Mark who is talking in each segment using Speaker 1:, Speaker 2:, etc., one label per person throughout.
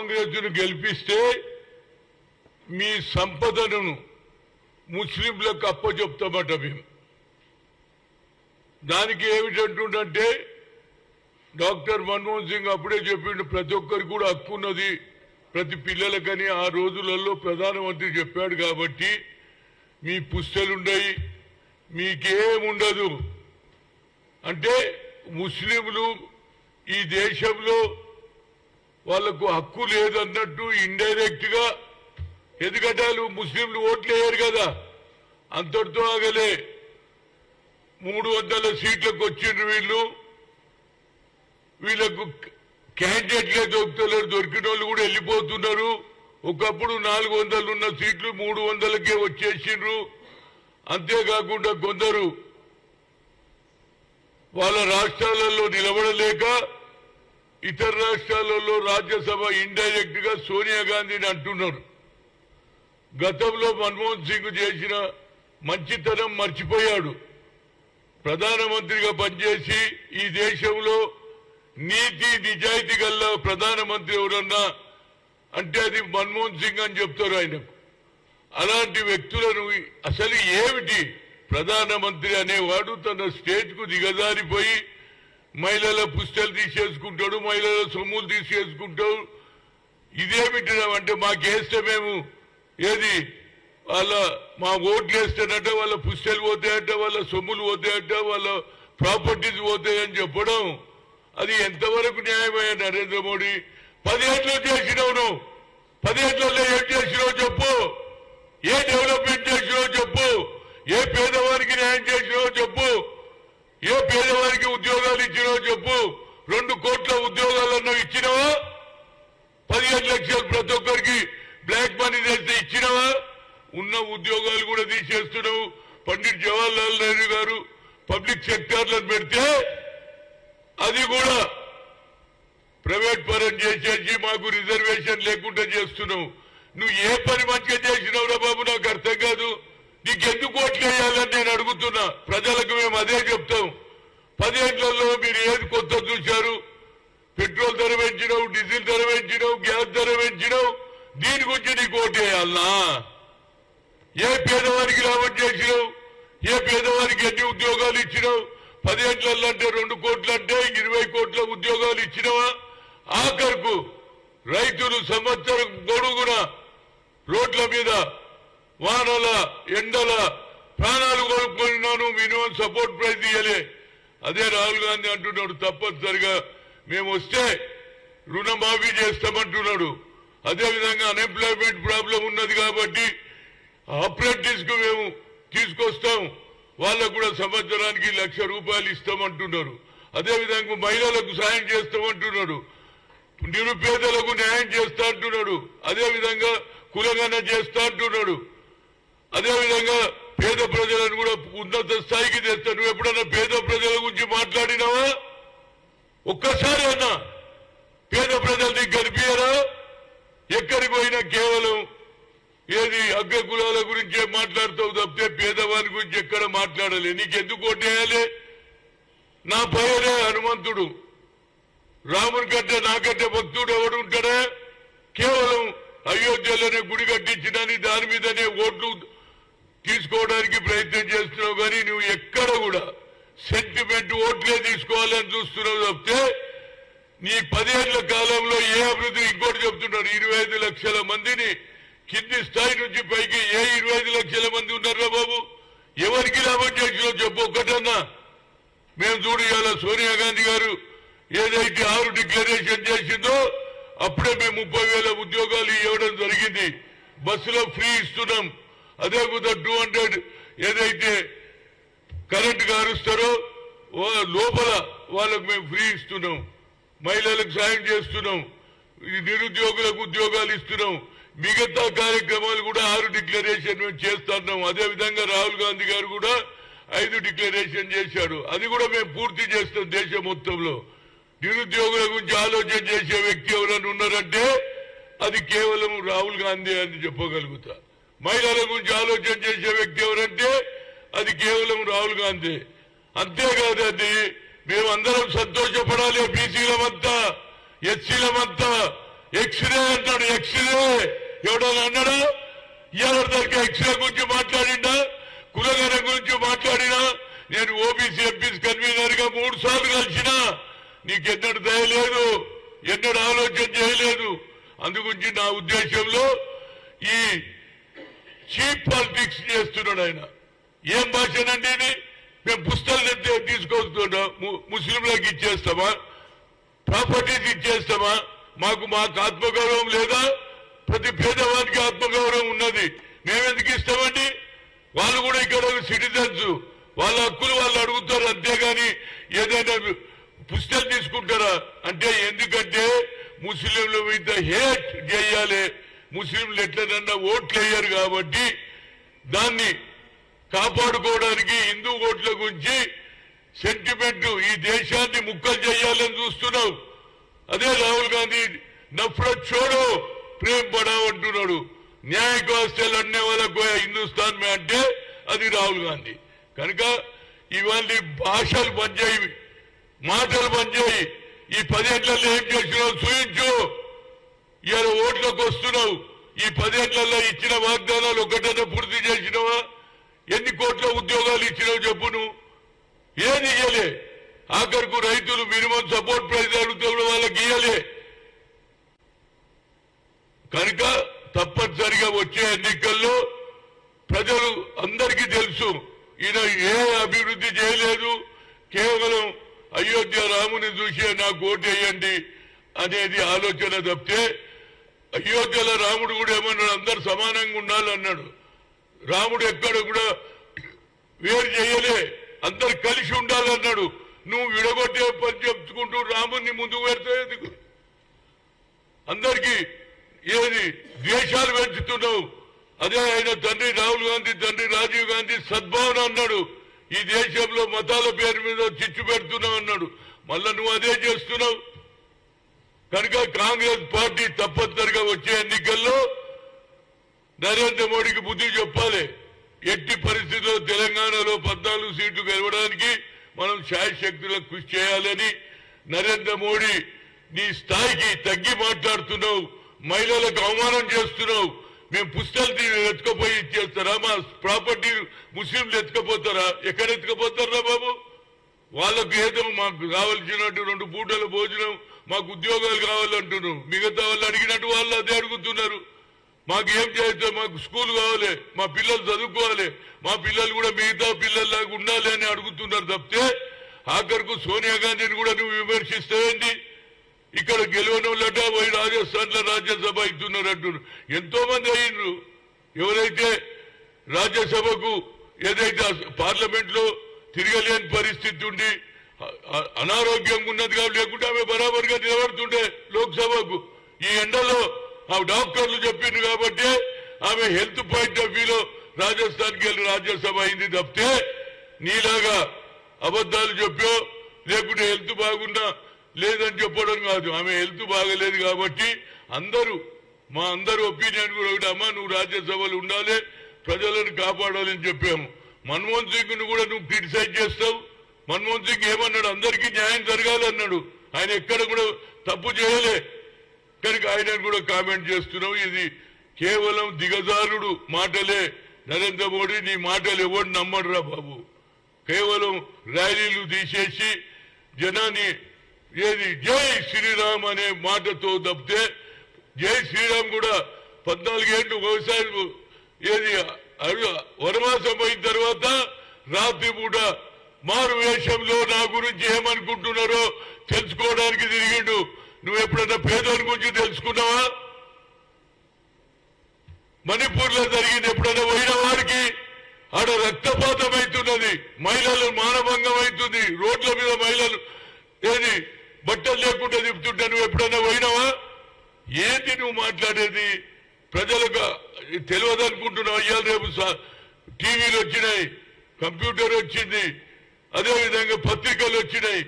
Speaker 1: కాంగ్రెస్ ను గెలిపిస్తే మీ సంపదను ముస్లింలకు అప్పచెప్తామట మేము. దానికి ఏమిటంటుందంటే డాక్టర్ మన్మోహన్ సింగ్ అప్పుడే చెప్పిండు, ప్రతి ఒక్కరికి కూడా హక్కు ఉన్నది ప్రతి పిల్లలకని. ఆ రోజులలో ప్రధానమంత్రి చెప్పాడు కాబట్టి మీ పుస్తలుండయి, మీకేముండదు. అంటే ముస్లింలు ఈ దేశంలో వాళ్లకు హక్కు లేదన్నట్టు ఇండైరెక్ట్ గా, ఎందుకంటే వాళ్ళు ముస్లింలు ఓట్లు వేయరు కదా, అంతటితో ఆగలే. 300 సీట్లకు వచ్చిండ్రు వీళ్ళు. వీళ్లకు క్యాండిడేట్లే దొరుకుతలేరు, దొరికిన వాళ్ళు కూడా వెళ్ళిపోతున్నారు. ఒకప్పుడు 400 ఉన్న సీట్లు 300కే వచ్చేసిండ్రు. అంతేకాకుండా కొందరు వాళ్ళ రాష్ట్రాలలో నిలబడలేక ఇతర రాష్ట్రాలలో రాజ్యసభ ఇండైరెక్ట్ గా సోనియా గాంధీని అంటున్నారు. గతంలో మన్మోహన్ సింగ్ చేసిన మంచితనం మర్చిపోయాడు. ప్రధానమంత్రిగా పనిచేసి ఈ దేశంలో నీతి నిజాయితీ గల ప్రధానమంత్రి ఎవరన్నా అంటే అది మన్మోహన్ సింగ్ అని చెప్తారు ఆయనకు. అలాంటి వ్యక్తులను అసలు ఏమిటి ప్రధానమంత్రి అనేవాడు తన స్టేజ్ కు దిగజారిపోయి మహిళల పుస్తలు తీసేసుకుంటాడు, మహిళల సొమ్ములు తీసేసుకుంటాడు. ఇదేమిటి అంటే మాకేస్తే మేము ఏది వాళ్ళ మా ఓట్లు వేస్తేనట వాళ్ళ పుస్తలు పోతాయట, వాళ్ళ సొమ్ములు పోతాయట, వాళ్ళ ప్రాపర్టీస్ పోతాయని చెప్పడం అది ఎంతవరకు న్యాయమైన? నరేంద్ర మోడీ 10 ఏళ్ళు చేసినావు, నువ్వు 10 ఏళ్లలో ఏం చేసినావు చెప్పు, ఏ డెవలప్మెంట్ చేసినావు చెప్పు, ఏ పేదవారికి న్యాయం చేసినావు చెప్పు, ఏ పేదవారికి ఉద్యోగాలు ఇచ్చినావు చెప్పు. 2 కోట్ల ఉద్యోగాలన్నా ఇచ్చినావా? 15 లక్షలు ప్రతి ఒక్కరికి బ్లాక్ మనీ చేస్తే ఇచ్చినావా? ఉన్న ఉద్యోగాలు కూడా తీసేస్తున్నావు. పండిట్ జవహర్లాల్ నెహ్రూ గారు పబ్లిక్ సెక్టార్లను పెడితే అది కూడా ప్రైవేట్ పరం చేసేసి మాకు రిజర్వేషన్ లేకుండా చేస్తున్నావు. నువ్వు ఏ పని మంచిగా చేసినావురా బాబు, నాకు అర్థం కాదు. నీకెందుకు ఓట్లు వేయాలని నేను అడుగుతున్నా. ప్రజలకు మేము అదే చెప్తాం. 10 ఏళ్లలో మీరు ఏది కొత్త చూశారు? పెట్రోల్ ధర పెంచినావు, డీజిల్ ధర పెంచినావు, గ్యాస్ ధర పెంచినావు. దీని గురించి నీకు ఓటు వేయాలనా? ఏ పేదవారికి లాభం చేసినావు? ఏ పేదవారికి ఎన్ని ఉద్యోగాలు ఇచ్చినావు? 10 ఏళ్లలో అంటే 2 కోట్లు అంటే 20 కోట్ల ఉద్యోగాలు ఇచ్చినావా? ఆఖరుకు రైతులు సంవత్సరం గొడుగున రోడ్ల మీద వానల ఎండల ప్రాణాలు కోల్పోయినాను, మినిమం సపోర్ట్ ప్రైజ్ ఇయ్యలే. అదే రాహుల్ గాంధీ అంటున్నాడు తప్పనిసరిగా మేము వస్తే రుణమాఫీ చేస్తామంటున్నాడు. అదేవిధంగా అన్ఎంప్లాయ్మెంట్ ప్రాబ్లం ఉన్నది కాబట్టి అప్రెంటిస్ కు మేము తీసుకొస్తాం, వాళ్ళకు కూడా సంవత్సరానికి 1,00,000 రూపాయలు ఇస్తామంటున్నారు. అదేవిధంగా మహిళలకు సాయం చేస్తామంటున్నాడు, నిరుపేదలకు న్యాయం చేస్తా అంటున్నాడు, అదేవిధంగా కులగణన చేస్తా అంటున్నాడు, అదేవిధంగా పేద ప్రజలను కూడా ఉన్నత స్థాయికి తెస్తా. నువ్వు ఎప్పుడన్నా పేద ప్రజల గురించి మాట్లాడినావా? ఒక్కసారి అన్నా పేద ప్రజల్ని కనిపించరా? ఎక్కడికి పోయినా కేవలం ఏది అగ్ర కులాల గురించే మాట్లాడుతావు తప్పితే పేదవాని గురించి ఎక్కడ మాట్లాడలే. నీకెందుకు ఓటేయాలి? నా పైనే హనుమంతుడు, రాముని కంటే నాకంటే భక్తుడు ఎవడు ఉంటాడా? కేవలం అయోధ్యలోనే గుడి కట్టించినని దాని మీదనే ఓట్లు తీసుకోవడానికి ప్రయత్నం చేస్తున్నావు. కానీ నువ్వు ఎక్కడ కూడా సెంటిమెంట్ ఓట్లే తీసుకోవాలని చూస్తున్నావు తప్పితే నీ 10 ఏళ్ల కాలంలో ఏ అభివృద్ధి. ఇంకోటి చెప్తున్నారు, 25 లక్షల మందిని కింది స్థాయి నుంచి పైకి ఏ 25 లక్షల మంది ఉన్నారా బాబు? ఎవరికి లాభం చేసినావు చెప్పు ఒక్కటన్నా. మేము చూడు ఇవాళ సోనియా గాంధీ గారు ఏదైతే 6 డిక్లరేషన్ చేసిందో అప్పుడే మేము 30,000 ఉద్యోగాలు ఇవ్వడం జరిగింది. బస్సులో ఫ్రీ ఇస్తున్నాం. అదే విధంగా 200 ఏదైతే కరెంట్ కారుస్తారో లోపల వాళ్ళకు మేము ఫ్రీ ఇస్తున్నాం. మహిళలకు సాయం చేస్తున్నాం, నిరుద్యోగులకు ఉద్యోగాలు ఇస్తున్నాం. మిగతా కార్యక్రమాలు కూడా 6 డిక్లరేషన్ మేము చేస్తున్నాం. అదేవిధంగా రాహుల్ గాంధీ గారు కూడా 5 డిక్లరేషన్ చేశాడు. అది కూడా మేము పూర్తి చేస్తాం. దేశం మొత్తంలో నిరుద్యోగుల గురించి ఆలోచన చేసే వ్యక్తి ఎవరైనా ఉన్నారంటే అది కేవలం రాహుల్ గాంధీ అని చెప్పగలుగుతా. మహిళల గురించి ఆలోచన చేసే వ్యక్తి ఎవరంటే అది కేవలం రాహుల్ గాంధీ. అంతేకాదు, అది మేమందరం సంతోషపడాలి. బీసీలమంతా, ఎస్సీలమంతా, ఎక్స్రే ఎవడన్నా అన్నాడా? ఎవరిదానికి ఎక్స్రే గురించి మాట్లాడిందా? కులగన గురించి మాట్లాడినా? నేను ఓబీసీ ఎంపీస్ కన్వీనర్ గా 3 సార్లు కలిసినా. నీకెన్నడూ దయలేదు, ఎన్నడూ ఆలోచన చేయలేదు. అందుగురించి నా ఉద్దేశంలో ఈ చీప్ పాలిటిక్స్ చేస్తున్నాడు ఆయన. ఏం భాషనండి ఇది? మేము పుస్తకాలు తీసుకొస్తున్నాం, ముస్లింలకు ఇచ్చేస్తామా? ప్రాపర్టీస్ ఇచ్చేస్తామా? మాకు ఆత్మగౌరవం లేదా? ప్రతి పేదవానికి ఆత్మగౌరవం ఉన్నది. మేమెందుకు ఇస్తామండి? వాళ్ళు కూడా ఇక్కడ సిటిజన్స్, వాళ్ళ హక్కులు వాళ్ళు అడుగుతారు, అంతేగాని ఏదైనా పుస్తకం తీసుకుంటారా? అంటే ఎందుకంటే ముస్లింల మీద హేట్ చేయాలి, ముస్లింలు ఎట్లనన్నా ఓట్లు వేయరు కాబట్టి దాన్ని కాపాడుకోవడానికి హిందూ ఓట్ల గురించి సెంటిమెంట్ ఈ దేశాన్ని ముక్కలు చేయాలని చూస్తున్నావు. అదే రాహుల్ గాంధీ నఫరత్ छोड़ो ప్రేమ్ బడావ్ అంటున్నాడు. న్యాయ వ్యవస్థ లడ్నే వాళ్ళకు హిందుస్థాన్ మే అంటే అది రాహుల్ గాంధీ. కనుక ఇవాళ భాషలు బంద్ చేయి, మాటలు బంద్ చేయి. ఈ 10 ఏళ్లలో ఏం చేసినావు చూయించు. ఇవాళ ఓట్లకు వస్తున్నావు. ఈ 10 ఏళ్లలో ఇచ్చిన వాగ్దానాలు ఒకటన్నా పూర్తి చేసినవా? ఎన్ని కోట్ల ఉద్యోగాలు ఇచ్చినావు చెప్పు నువ్వు? ఏది ఇయ్యలే. ఆఖరుకు రైతులు మినిమం సపోర్ట్ ప్రైస్ అడుగుతూ కూడా వాళ్ళకి ఇయ్యలే. కనుక తప్పనిసరిగా వచ్చే ఎన్నికల్లో ప్రజలు అందరికీ తెలుసు ఈయన ఏ అభివృద్ధి చేయలేదు, కేవలం అయోధ్య రాముని చూసి నాకు ఓటు వేయండి అనేది ఆలోచన తప్పితే, అయోధ్యలో రాముడు కూడా ఏమన్నాడు? అందరు సమానంగా ఉండాలన్నాడు. రాముడు ఎక్కడ కూడా వేరు చేయలే, అందరు కలిసి ఉండాలన్నాడు. నువ్వు విడగొట్టే పని చెప్పుకుంటూ రాముడిని ముందుకు పెడితే అందరికీ ఏది ద్వేషాలు పెంచుతున్నావు. అదే ఆయన తండ్రి రాహుల్ గాంధీ, తండ్రి రాజీవ్ గాంధీ సద్భావన అన్నాడు. ఈ దేశంలో మతాల పేరు మీద చిచ్చు పెడుతున్నావు అన్నాడు. మళ్ళా నువ్వు అదే చేస్తున్నావు. కనుక కాంగ్రెస్ పార్టీ తప్పనిసరిగా వచ్చే ఎన్నికల్లో నరేంద్ర మోడీకి బుద్ధి చెప్పాలి. ఎట్టి పరిస్థితుల్లో తెలంగాణలో 14 సీట్లు గెలవడానికి మనం శాయశక్తులకు కృషి చేయాలని. నరేంద్ర మోడీ నీ స్థాయికి తగ్గి మాట్లాడుతున్నావు, మహిళలకు అవమానం చేస్తున్నావు. మేము పుస్తకాలు ఎత్తుకపోయి ఇచ్చేస్తారా? మా ప్రాపర్టీ ముస్లింలు ఎత్తుకపోతారా? ఎక్కడ ఎత్తుకపోతారా బాబు? వాళ్ళకు ఏదో మాకు కావలసినట్టు 2 పూటల భోజనం, మాకు ఉద్యోగాలు కావాలంటున్నారు. మిగతా వాళ్ళు అడిగినట్టు వాళ్ళు అదే అడుగుతున్నారు. మాకు ఏం చేస్తే మాకు స్కూల్ కావాలి, మా పిల్లలు చదువుకోవాలి, మా పిల్లలు కూడా మిగతా పిల్లల్లాగా ఉండాలి అని అడుగుతున్నారు తప్పితే, ఆఖరుకు సోనియా గాంధీని కూడా నువ్వు విమర్శిస్తావేంటి? ఇక్కడ గెలవని వాళ్ళట పోయి రాజస్థాన్ లో రాజ్యసభ ఇస్తున్నారు అంటున్నారు. ఎంతో మంది అయ్యిండ్రు. ఎవరైతే రాజ్యసభకు ఏదైతే పార్లమెంట్ లో తిరగలేని పరిస్థితి ఉండి అనారోగ్యంగా ఉన్నది కాబట్టి, లేకుంటే ఆమె బరాబర్ గా నిలబడుతుండే లోక్సభకు. ఈ ఎండలో ఆ డాక్టర్లు చెప్పిండ్రు కాబట్టి ఆమె హెల్త్ పాయింట్ ఆఫ్ వ్యూలో రాజస్థాన్కి వెళ్ళి రాజ్యసభ అయింది తప్పితే, నీలాగా అబద్ధాలు చెప్పో లేకుంటే హెల్త్ బాగున్నా లేదని చెప్పడం కాదు. ఆమె హెల్త్ బాగలేదు కాబట్టి మా అందరు ఒపీనియన్ కూడా ఒకటి, అమ్మా నువ్వు రాజ్యసభలో ఉండాలి, ప్రజలను కాపాడాలని చెప్పాము. మన్మోహన్ సింగ్ ను కూడా నువ్వు క్రిటిసైజ్ చేస్తావు. మన్మోహన్ సింగ్ ఏమన్నాడు? అందరికీ న్యాయం జరగాలన్నాడు. ఆయన ఎక్కడ కూడా తప్పు చేయలే. కనుక ఆయన కూడా కామెంట్ చేస్తున్నావు. ఇది కేవలం దిగజారుడు మాటలే. నరేంద్ర మోడీ నీ మాటలు ఎవరు నమ్మడురా బాబు. కేవలం ర్యాలీలు తీసేసి జనాన్ని ఏది జై శ్రీరామ్ అనే మాటతో తప్పితే, జై శ్రీరామ్ కూడా 14 ఏళ్ళు వ్యవసాయం ఏది వనవాసం అయిన తర్వాత రాత్రి పూట మారు వేషంలో నా గురించి ఏమనుకుంటున్నారో తెలుసుకోవడానికి తిరిగిండు. నువ్వు ఎప్పుడన్నా పేదల గురించి తెలుసుకున్నావా? మణిపూర్ లో జరిగింది ఎప్పుడన్నా పోయిన వారికి ఆడ రక్తపాతం అవుతున్నది, మహిళలు మానభంగం అవుతుంది, రోడ్ల మీద మహిళలు ఏది బట్టలు లేకుండా తిప్పుతుంటే నువ్వు ఎప్పుడన్నా పోయినావా? ఏంటి నువ్వు మాట్లాడేది? ప్రజలకు తెలియదు అనుకుంటున్నావు. ఇవాళ రేపు టీవీలు వచ్చినాయి, కంప్యూటర్ వచ్చింది, అదేవిధంగా పత్రికలు వచ్చినాయి.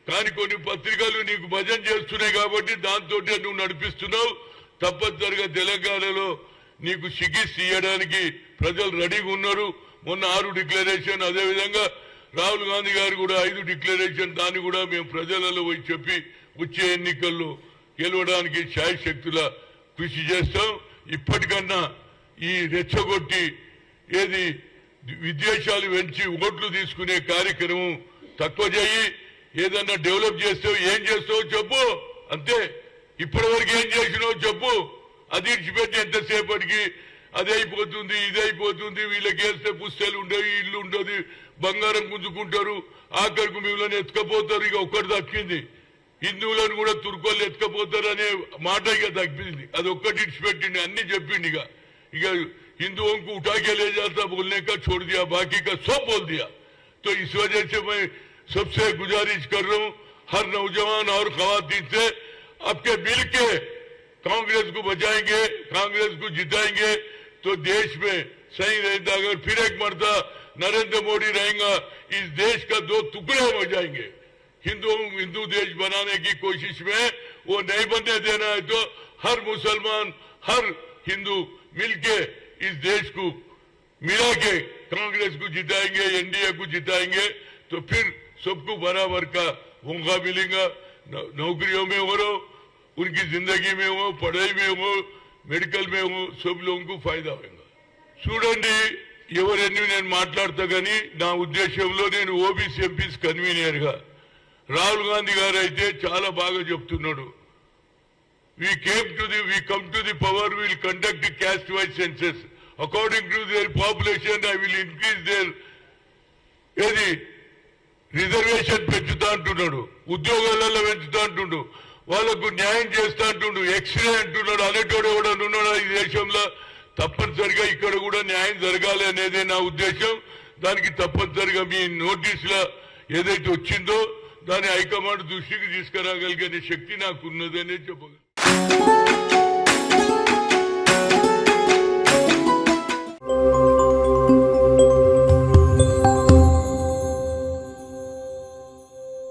Speaker 1: కానీ కొన్ని పత్రికలు నీకు భజన చేస్తున్నాయి కాబట్టి దాంతో నువ్వు నడిపిస్తున్నావు. తప్పనిసరిగా తెలంగాణలో నీకు చికిత్స ఇవ్వడానికి ప్రజలు రెడీగా ఉన్నారు. మొన్న 6 డిక్లరేషన్, అదేవిధంగా రాహుల్ గాంధీ గారు కూడా 5 డిక్లరేషన్, దాన్ని కూడా మేము ప్రజలలో పోయి చెప్పి వచ్చే ఎన్నికల్లో గెలవడానికి శాయశక్తుల కృషి చేస్తాం. ఇప్పటికన్నా ఈ రెచ్చగొట్టి ఏది విద్వేషాలు పెంచి ఓట్లు తీసుకునే కార్యక్రమం తక్కువ చేయి. ఏదన్నా డెవలప్ చేస్తావు, ఏం చేస్తావు చెప్పు, అంతే. ఇప్పటి వరకు ఏం చేసినావు చెప్పు. అది ఇచ్చిపెట్టి ఎంతసేపటికి అది అయిపోతుంది, ఇది అయిపోతుంది, వీళ్ళకి వేస్తే పుస్తలు ఉండవు, ఇల్లు ఉండదు, బంగారం గుంజుకుంటారు, ఆఖరికి మిమ్మల్ని ఎత్తుకపోతారు. ఇక ఒక్కటి తక్కింది, హిందువులను కూడా తుర్కోళ్ళు ఎత్తుకపోతారు అనే మాట ఇక తగ్గింది. అది ఒక్కటి ఇచ్చిపెట్టిండి, అన్ని చెప్పిండి. ఇక हिंदुओं को उठा के ले जाता, बोलने का छोड़ दिया, बाकी का सब बोल दिया. तो इस वजह से मैं सबसे गुजारिश कर रहा हूं हर नौजवान और खवातीन से, आपके मिल के कांग्रेस को बचाएंगे, कांग्रेस को जिताएंगे तो देश में सही रहता. अगर फिर एक मरता नरेंद्र मोदी रहेगा, इस देश का दो टुकड़े हो जाएंगे. हिंदू देश बनाने की कोशिश में वो नहीं बनने देना है. तो हर मुसलमान, हर हिंदू मिलके इस देश को मिला के कांग्रेस को जिताएंगे, एनडीए को जिताएंगे तो फिर सबको बराबर का मौका मिलेगा. नौकरियों में हो, उनकी जिंदगी में हो, पढ़ाई में हो, मेडिकल में हो, सब लोगों को फायदा होगा. చూడండి, ఎవరెన్ని నేను మాట్లాడతా కానీ నా ఉద్దేశంలో నేను ఓబీసీ ఎంపీస్ కన్వీనర్ గా రాహుల్ గాంధీ గారు అయితే చాలా బాగా చెప్తున్నాడు. We come to the power, we will conduct the caste-wise census. According to their population, I will increase their reservation పెంచుతా అంటున్నాడు, ఉద్యోగాలలో పెంచుతా అంటున్నాడు, వాళ్ళకు న్యాయం చేస్తా అంటుండు, ఎక్స్రే అంటున్నాడు. అనేటోడు కూడా ఉన్నాడు ఈ దేశంలో. తప్పనిసరిగా ఇక్కడ కూడా న్యాయం జరగాలి అనేదే నా ఉద్దేశం. దానికి తప్పనిసరిగా మీ నోటీసులో ఏదైతే వచ్చిందో దాన్ని హైకమాండ్ దృష్టికి తీసుకురాగలిగే శక్తి నాకు ఉన్నదనే చెప్పగలను.